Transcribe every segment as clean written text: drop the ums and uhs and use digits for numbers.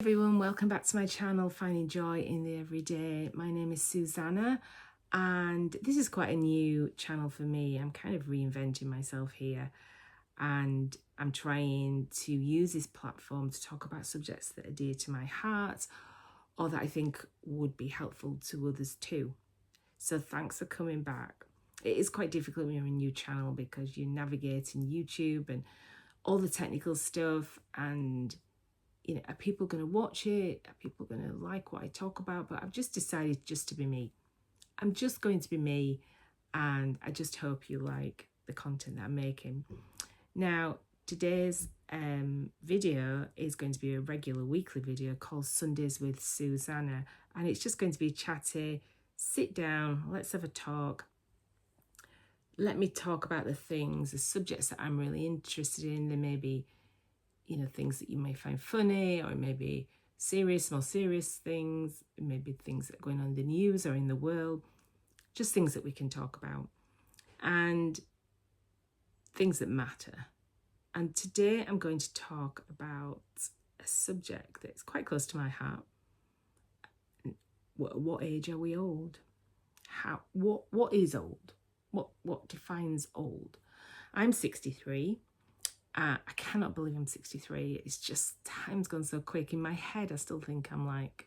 Everyone, welcome back to my channel, Finding Joy in the Everyday. My name is Susanna and this is quite a new channel for me. I'm kind of reinventing myself here and I'm trying to use this platform to talk about subjects that are dear to my heart or that I think would be helpful to others too. So thanks for coming back. It is quite difficult when you're a new channel because you're navigating YouTube and all the technical stuff and are people going to watch it? Are people going to like what I talk about? But I've just decided just to be me. I'm just going to be me, and I just hope you like the content that I'm making. Now, today's video is going to be a regular weekly video called Sundays with Susanna, and it's just going to be chatty. Sit down, let's have a talk. Let me talk about the subjects that I'm really interested in. There may be things that you may find funny, or maybe more serious things, maybe things that are going on in the news or in the world, just things that we can talk about and things that matter. And today I'm going to talk about a subject that's quite close to my heart. What age are we old? What is old? What defines old? I'm 63. I cannot believe I'm 63. It's just time's gone so quick. In my head, I still think I'm like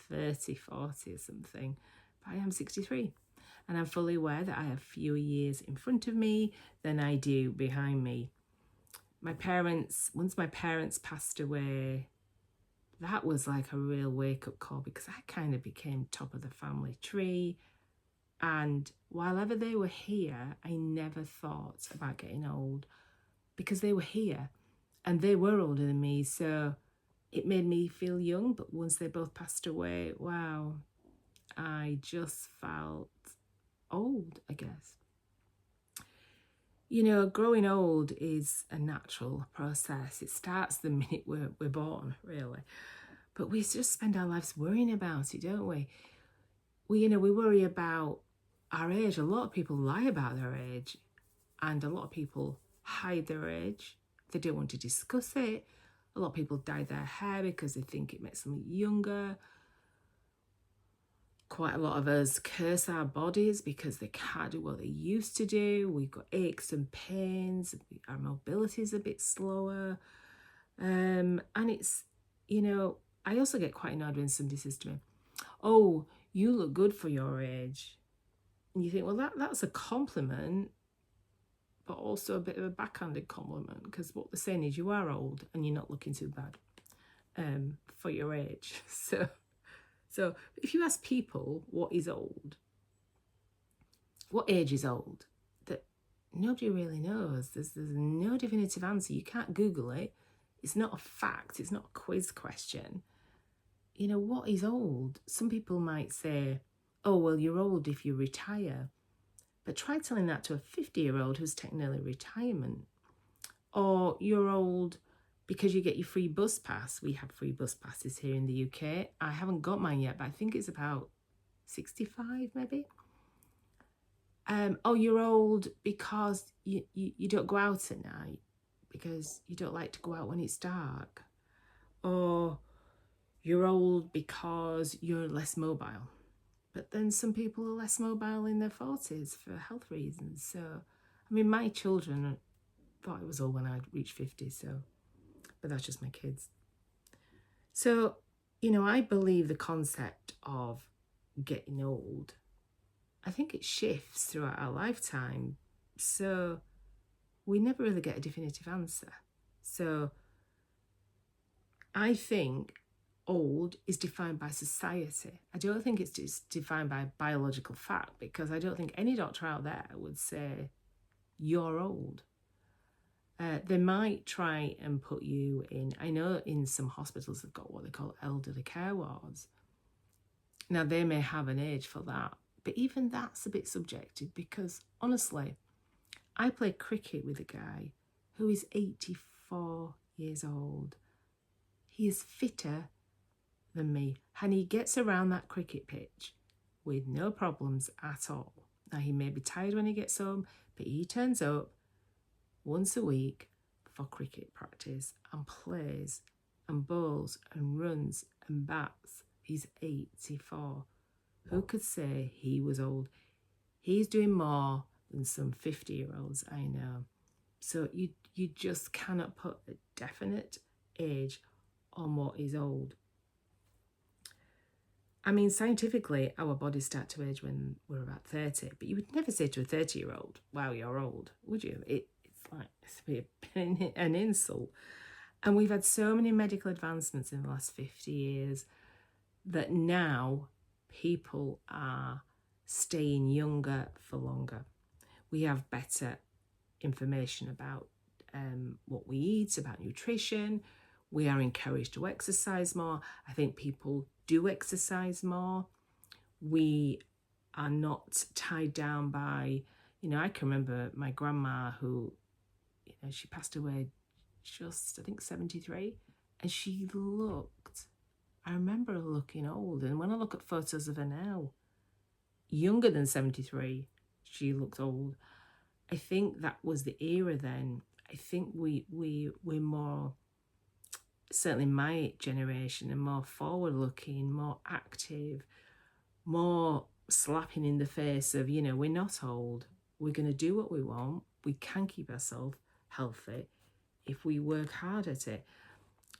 30, 40 or something. But I am 63. And I'm fully aware that I have fewer years in front of me than I do behind me. Once my parents passed away, that was like a real wake-up call because I kind of became top of the family tree. And while ever they were here, I never thought about getting old, because they were here and they were older than me, so it made me feel young. But once they both passed away, wow, I just felt old, I guess. Growing old is a natural process. It starts the minute we're born, really. But we just spend our lives worrying about it, don't we? We worry about our age. A lot of people lie about their age, and a lot of people hide their age. They don't want to discuss it. A lot of people dye their hair because they think it makes them younger. Quite a lot of us curse our bodies because they can't do what they used to do. We've got aches and pains. Our mobility is a bit slower. And it's, I also get quite annoyed when somebody says to me, "Oh, you look good for your age." And you think, well, that's a compliment, but also a bit of a backhanded compliment, because what they're saying is you are old and you're not looking too bad for your age. So if you ask people what is old, what age is old, that nobody really knows. There's no definitive answer. You can't Google it. It's not a fact. It's not a quiz question. What is old? Some people might say, "Oh, well, you're old if you retire." But try telling that to a 50-year-old who's taking early retirement. Or you're old because you get your free bus pass. We have free bus passes here in the UK. I haven't got mine yet, but I think it's about 65 maybe. Oh, you're old because you don't go out at night because you don't like to go out when it's dark. Or you're old because you're less mobile. But then some people are less mobile in their 40s for health reasons. So, my children thought it was old when I reached 50, but that's just my kids. So, I believe the concept of getting old, I think it shifts throughout our lifetime. So we never really get a definitive answer. So I think old is defined by society. I don't think it's just defined by biological fact, because I don't think any doctor out there would say you're old. They might try and put you in, I know in some hospitals they've got what they call elderly care wards. Now they may have an age for that, but even that's a bit subjective, because honestly, I play cricket with a guy who is 84 years old. He is fitter than me, and he gets around that cricket pitch with no problems at all. Now he may be tired when he gets home, but he turns up once a week for cricket practice and plays and bowls and runs and bats. He's 84. Who could say he was old? He's doing more than some 50-year-olds I know. So you just cannot put a definite age on what is old. I mean, scientifically, our bodies start to age when we're about 30, but you would never say to a 30-year-old, wow, you're old, would you? It's like, it's a bit an insult. And we've had so many medical advancements in the last 50 years that now people are staying younger for longer. We have better information about what we eat, about nutrition. We are encouraged to exercise more. I think people do exercise more. We are not tied down by, I can remember my grandma who, she passed away just, I think, 73. And she looked, I remember her looking old. And when I look at photos of her now, younger than 73, she looked old. I think that was the era then. I think we're more, certainly my generation, and more forward looking, more active, more slapping in the face of, we're not old. We're going to do what we want. We can keep ourselves healthy if we work hard at it.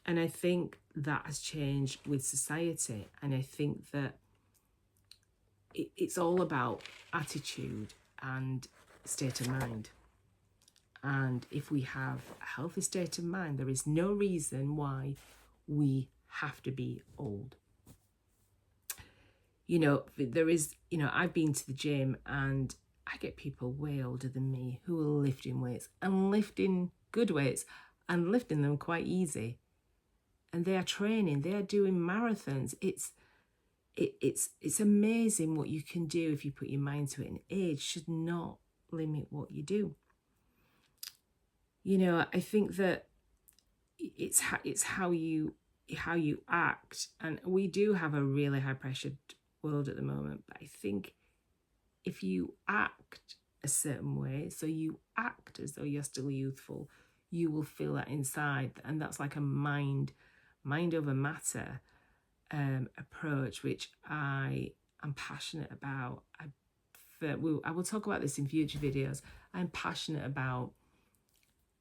And I think that has changed with society. And I think that it's all about attitude and state of mind. And if we have a healthy state of mind, there is no reason why we have to be old. There is, I've been to the gym and I get people way older than me who are lifting weights and lifting good weights and lifting them quite easy. And they are training, they are doing marathons. It's amazing what you can do if you put your mind to it, and age should not limit what you do. I think that it's how you act, and we do have a really high pressured world at the moment. But I think if you act a certain way, so you act as though you're still youthful, you will feel that inside, and that's like a mind over matter approach, which I am passionate about. I will talk about this in future videos. I'm passionate about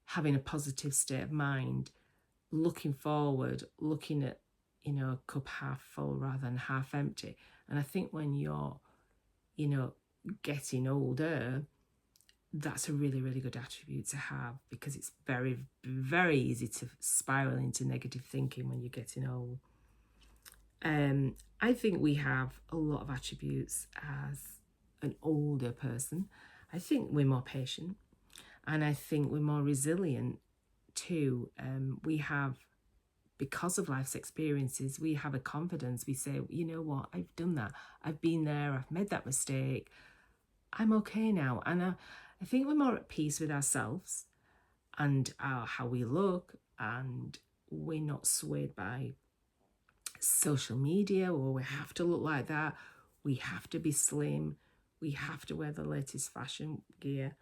having a positive state of mind, looking forward, looking at, a cup half full rather than half empty. And I think when you're, getting older, that's a really, really good attribute to have, because it's very, very easy to spiral into negative thinking when you're getting old. I think we have a lot of attributes as an older person. I think we're more patient, and I think we're more resilient too. We have, because of life's experiences, we have a confidence. We say, you know what, I've done that. I've been there. I've made that mistake. I'm okay now. And I think we're more at peace with ourselves and how we look, and we're not swayed by social media, or we have to look like that. We have to be slim. We have to wear the latest fashion gear.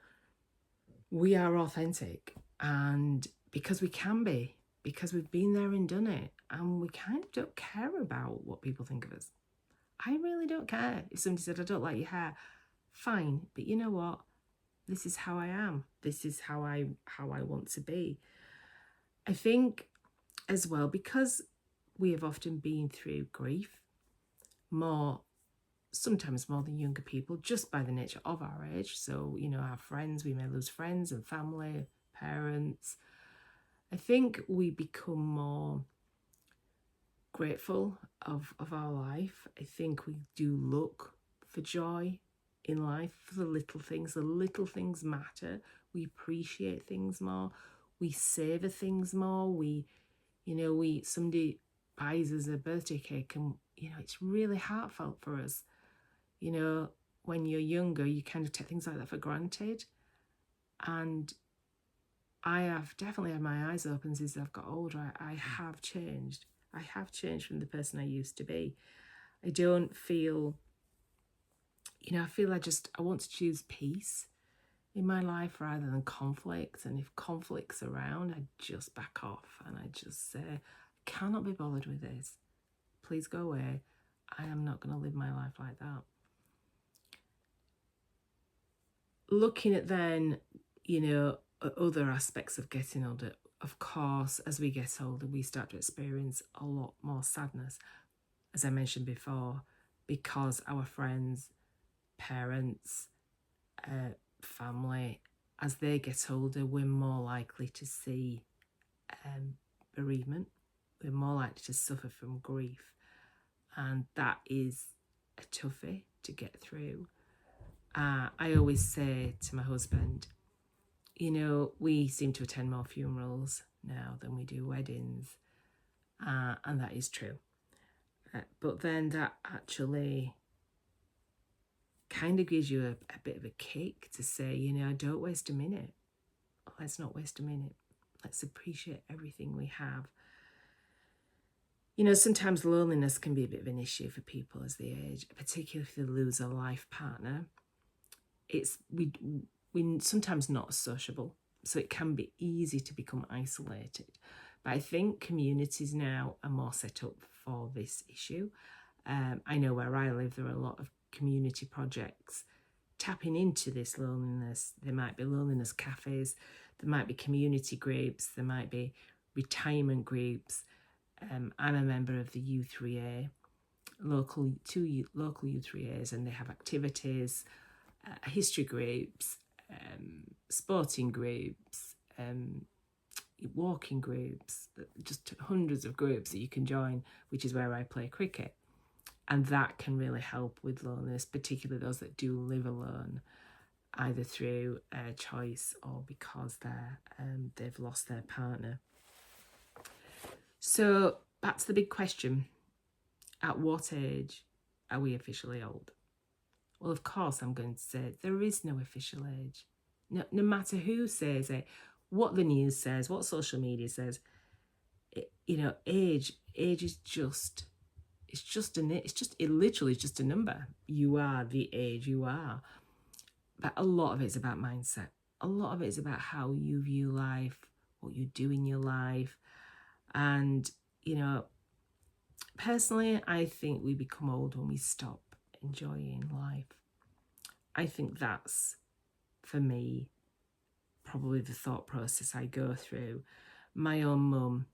We are authentic, and because we can be, because we've been there and done it, and we kind of don't care about what people think of us. I really don't care if somebody said, I don't like your hair. Fine, but you know what? This is how I am. This is how I want to be. I think as well, because we have often been through grief, sometimes more than younger people, just by the nature of our age. So, our friends, we may lose friends and family, parents. I think we become more grateful of our life. I think we do look for joy in life, for the little things. The little things matter. We appreciate things more. We savor things more. Somebody buys us a birthday cake, and it's really heartfelt for us. When you're younger, you kind of take things like that for granted. And I have definitely had my eyes open since I've got older. I have changed. I have changed from the person I used to be. I don't feel, I feel I want to choose peace in my life rather than conflict. And if conflict's around, I just back off and I just say, I cannot be bothered with this. Please go away. I am not going to live my life like that. Looking at then, other aspects of getting older, of course, as we get older, we start to experience a lot more sadness, as I mentioned before, because our friends, parents, family, as they get older, we're more likely to see bereavement. We're more likely to suffer from grief. And that is a toughie to get through. I always say to my husband, we seem to attend more funerals now than we do weddings. And that is true. But then that actually kind of gives you a bit of a kick to say, don't waste a minute. Let's not waste a minute. Let's appreciate everything we have. Sometimes loneliness can be a bit of an issue for people as they age, particularly if they lose a life partner. We're sometimes not sociable, so it can be easy to become isolated. But I think communities now are more set up for this issue. I know where I live, there are a lot of community projects tapping into this loneliness. There might be loneliness cafes, there might be community groups, there might be retirement groups. I'm a member of the U3A, two local U3As, and they have activities, history groups, sporting groups, walking groups, just hundreds of groups that you can join, which is where I play cricket. And that can really help with loneliness, particularly those that do live alone, either through choice or because they've lost their partner. So back to the big question. At what age are we officially old? Well, of course, I'm going to say there is no official age. No matter who says it, what the news says, what social media says, age is just, it literally is just a number. You are the age you are. But a lot of it's about mindset. A lot of it is about how you view life, what you do in your life. And, personally, I think we become old when we stop enjoying life. I think that's, for me, probably the thought process I go through. My own mum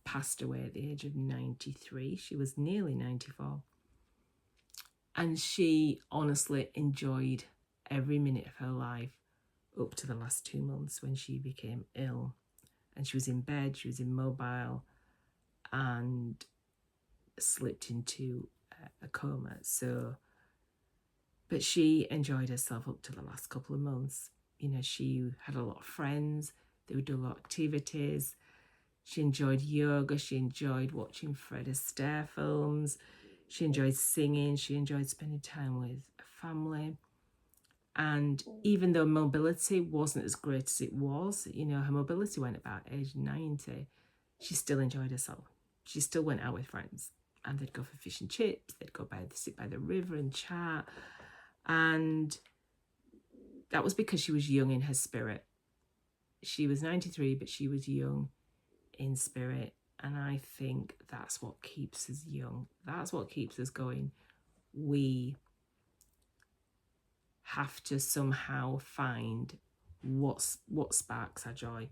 passed away at the age of 93. She was nearly 94. And she honestly enjoyed every minute of her life up to the last 2 months when she became ill. And she was in bed, she was immobile, and slipped into a coma. But she enjoyed herself up to the last couple of months. She had a lot of friends. They would do a lot of activities. She enjoyed yoga. She enjoyed watching Fred Astaire films. She enjoyed singing. She enjoyed spending time with family. And even though mobility wasn't as great as it was, her mobility went about age 90, she still enjoyed herself. She still went out with friends, and they'd go for fish and chips. They'd go sit by the river and chat. And that was because she was young in her spirit. She was 93, but she was young in spirit. And I think that's what keeps us young. That's what keeps us going. We have to somehow find what sparks our joy,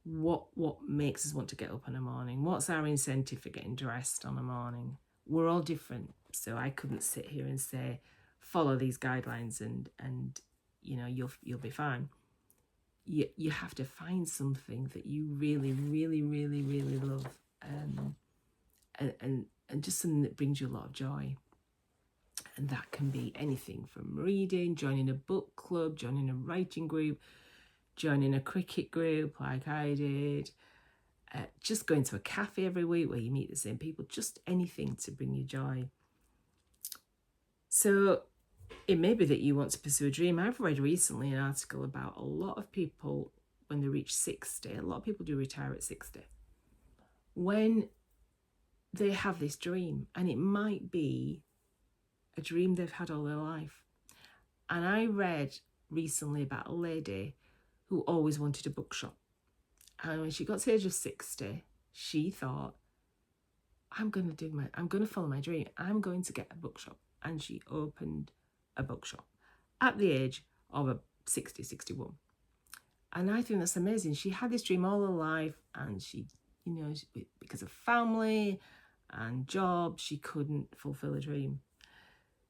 what makes us want to get up in the morning, what's our incentive for getting dressed on a morning. We're all different, so I couldn't sit here and say follow these guidelines and you'll be fine. You have to find something that you really, really, really, really love, and just something that brings you a lot of joy. And that can be anything from reading, joining a book club, joining a writing group, joining a cricket group like I did, just going to a cafe every week where you meet the same people, just anything to bring you joy. So it may be that you want to pursue a dream. I've read recently an article about a lot of people when they reach 60, a lot of people do retire at 60, when they have this dream, and it might be a dream they've had all their life. And I read recently about a lady who always wanted a bookshop. And when she got to the age of 60, she thought, I'm going to follow my dream. I'm going to get a bookshop. And she opened a bookshop at the age of 60, 61. And I think that's amazing. She had this dream all her life, and she, because of family and job, she couldn't fulfill a dream.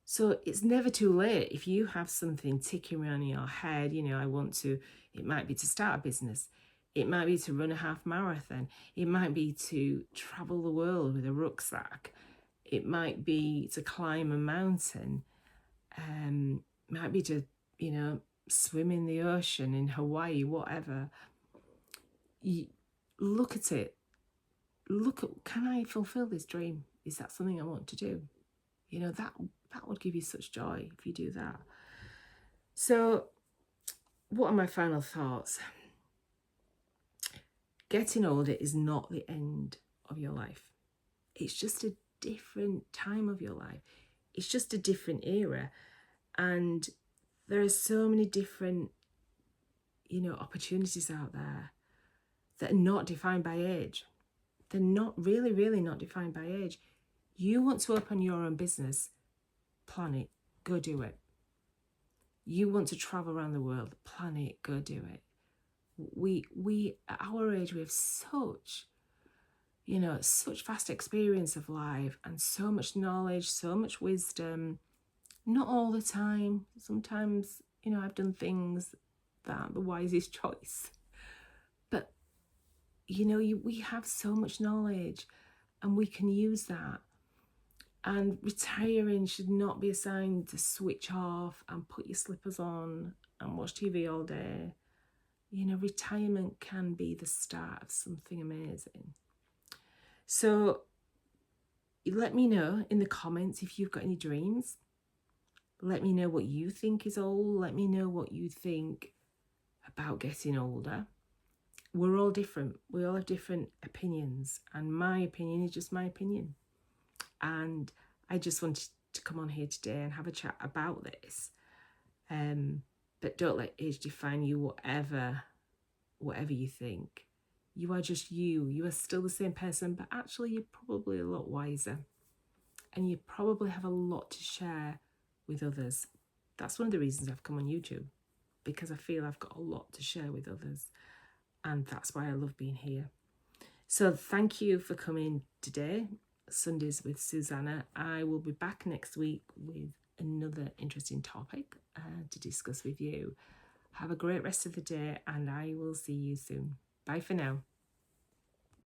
So it's never too late if you have something ticking around in your head. It might be to start a business. It might be to run a half marathon. It might be to travel the world with a rucksack. It might be to climb a mountain. It might be to, swim in the ocean in Hawaii, whatever. You look at it. Can I fulfill this dream? Is that something I want to do? That would give you such joy if you do that. So what are my final thoughts? Getting older is not the end of your life. It's just a different time of your life. It's just a different era. And there are so many different, opportunities out there that are not defined by age. They're not really, really not defined by age. You want to open your own business, plan it, go do it. You want to travel around the world, plan it, go do it. We at our age, we have such vast experience of life and so much knowledge, so much wisdom. Not all the time. Sometimes, I've done things that aren't the wisest choice. But, we have so much knowledge and we can use that. And retiring should not be a sign to switch off and put your slippers on and watch TV all day. Retirement can be the start of something amazing. So let me know in the comments if you've got any dreams. Let me know what you think is old. Let me know what you think about getting older. We're all different. We all have different opinions. And my opinion is just my opinion. And I just wanted to come on here today and have a chat about this. But don't let age define you, whatever you think. You are just you. You are still the same person, but actually you're probably a lot wiser. And you probably have a lot to share with others. That's one of the reasons I've come on YouTube, because I feel I've got a lot to share with others. And that's why I love being here. So thank you for coming today, Sundays with Susanna. I will be back next week with another interesting topic to discuss with you. Have a great rest of the day, and I will see you soon. Bye for now.